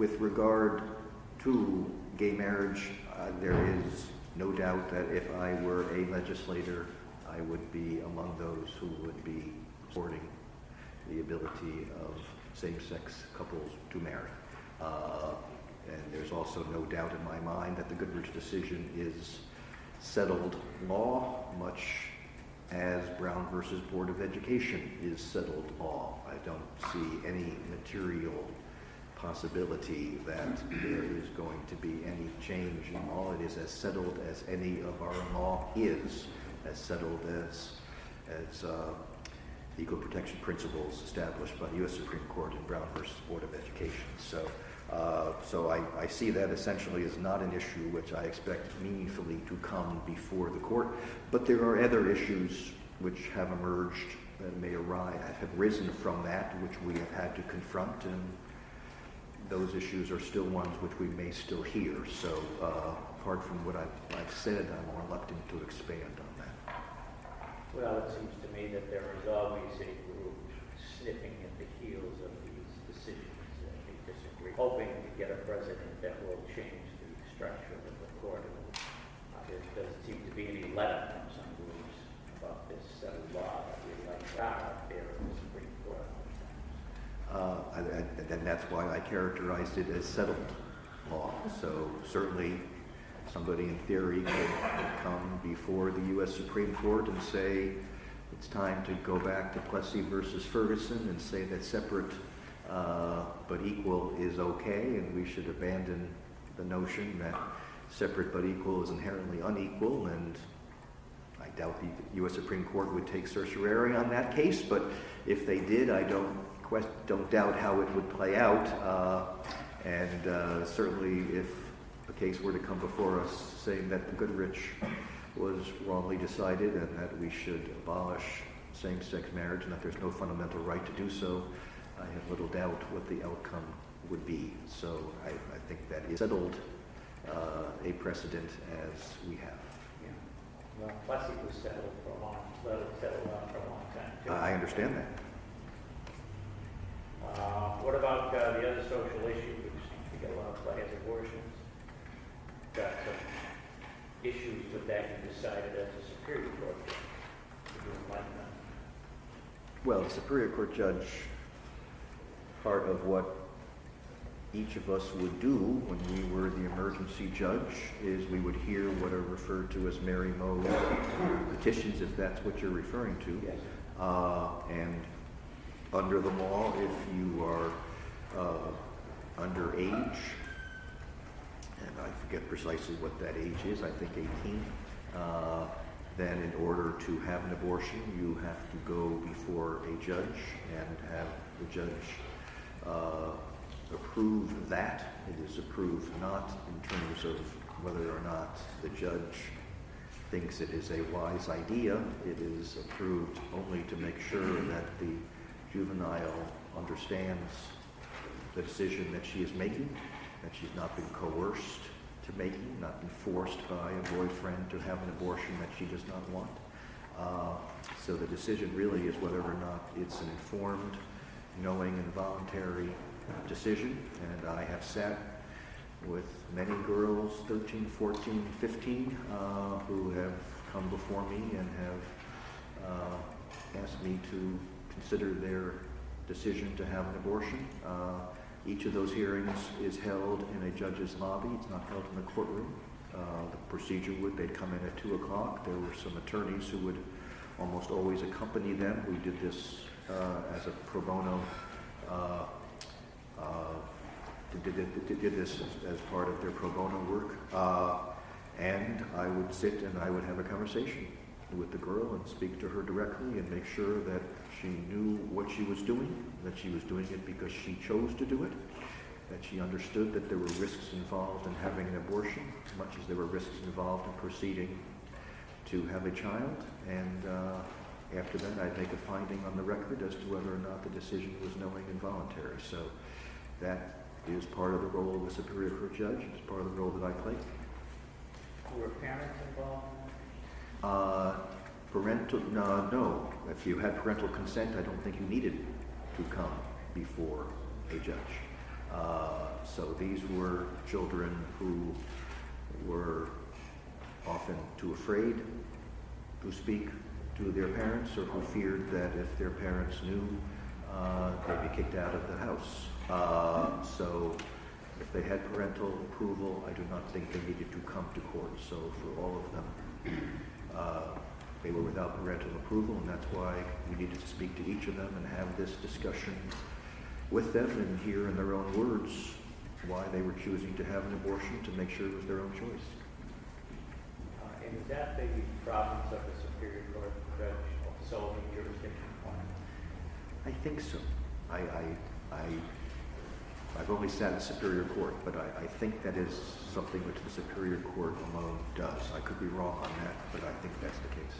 with regard to gay marriage, there is no doubt that if I were a legislator, I would be among those who would be supporting the ability of same-sex couples to marry. And there's also no doubt in my mind that the Goodrich decision is settled law, much as Brown versus Board of Education is settled law. I don't see any material possibility that there is going to be any change in law. It is as settled as any of our law is, as settled as equal protection principles established by the U.S. Supreme Court in Brown versus Board of Education. So I see that essentially as not an issue which I expect meaningfully to come before the court. But there are other issues which have emerged that may arise, have risen from that, which we have had to confront, and those issues are still ones which we may still hear. So apart from what I've said, I'm reluctant to expand on that. Well, it seems to me that there is always a group sniffing at the heels of these decisions that they disagree, hoping to get a president that will change the structure of the court. There doesn't seem to be any let-up from some groups about this law that we like out there in the Supreme Court. And that's why I characterized it as settled law. So certainly somebody in theory could come before the U.S. Supreme Court and say it's time to go back to Plessy versus Ferguson and say that separate but equal is okay, and we should abandon the notion that separate but equal is inherently unequal. And I doubt the U.S. Supreme Court would take certiorari on that case, but if they did, I don't doubt how it would play out. And certainly if a case were to come before us saying that the Goodrich was wrongly decided and that we should abolish same-sex marriage and that there's no fundamental right to do so, I have little doubt what the outcome would be. So I think that is settled a precedent as we have. Yeah. Well, Plessy was settled for a long time too. I understand that. What about the other social issue which seems to get a lot of play as abortions? Got some issues with that you decided as a Superior Court judge. Would you enlighten us? Well, the Superior Court judge, part of what each of us would do when we were the emergency judge is we would hear what are referred to as Mary Moe petitions, if that's what you're referring to. Yes. And under the law, if you are underage, and I forget precisely what that age is, I think 18, then in order to have an abortion, you have to go before a judge and have the judge approve that. It is approved not in terms of whether or not the judge thinks it is a wise idea. It is approved only to make sure that the juvenile understands the decision that she is making, that she's not been coerced to making, not been forced by a boyfriend to have an abortion that she does not want. So the decision really is whether or not it's an informed, knowing, and voluntary decision. And I have sat with many girls, 13, 14, 15, who have come before me and have asked me to consider their decision to have an abortion. Each of those hearings is held in a judge's lobby. It's not held in the courtroom. The procedure would, they'd come in at 2 o'clock. There were some attorneys who would almost always accompany them. We did this as a pro bono, did this as part of their pro bono work. And I would sit and I would have a conversation with the girl and speak to her directly and make sure that she knew what she was doing, that she was doing it because she chose to do it, that she understood that there were risks involved in having an abortion, as much as there were risks involved in proceeding to have a child. And after that, I'd make a finding on the record as to whether or not the decision was knowing and voluntary. So that is part of the role of the Superior Court judge. It's part of the role that I play. Were parents involved? No. If you had parental consent, I don't think you needed to come before a judge. So these were children who were often too afraid to speak to their parents, or who feared that if their parents knew, they'd be kicked out of the house. So if they had parental approval, I do not think they needed to come to court. So for all of them, they were without parental approval, and that's why we needed to speak to each of them and have this discussion with them and hear in their own words why they were choosing to have an abortion, to make sure it was their own choice. And is that the province of the Superior Court Judge Sullivan jurisdiction? I think so. I've only sat in Superior Court, but I think that is something which the Superior Court alone does. I could be wrong on that, but I think that's the case.